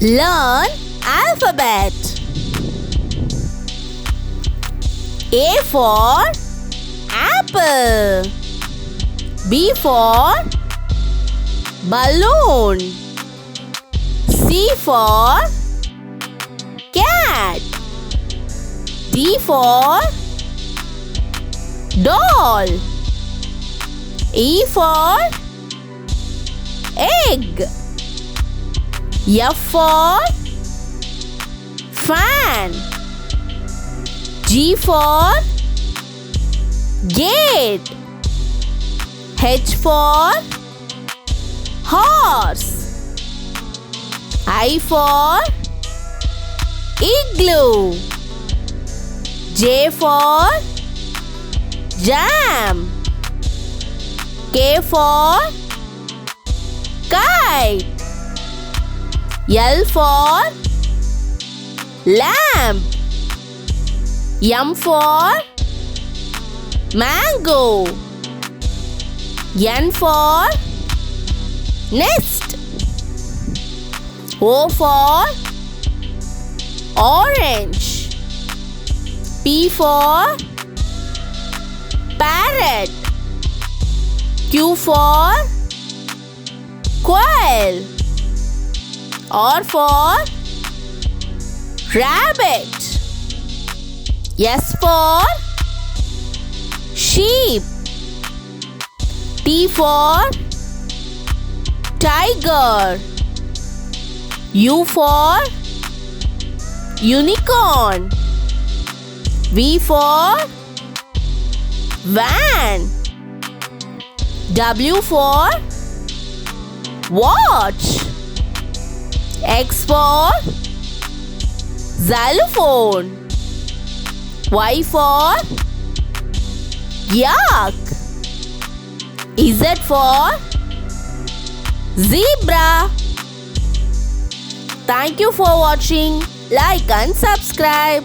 Learn alphabet. A for apple. B for balloon. C for cat. D for doll. E for egg. F for fan. G for gate. H for horse. I for igloo. J for jam. K for kite. L for lamp. M for mango. N for nest. O for orange. P for parrot. Q for quail. R for rabbit. S for sheep. T for tiger. U for unicorn. V for van. W for watch. X for xylophone. Y for yak. Z for zebra. Thank you for watching. Like and subscribe.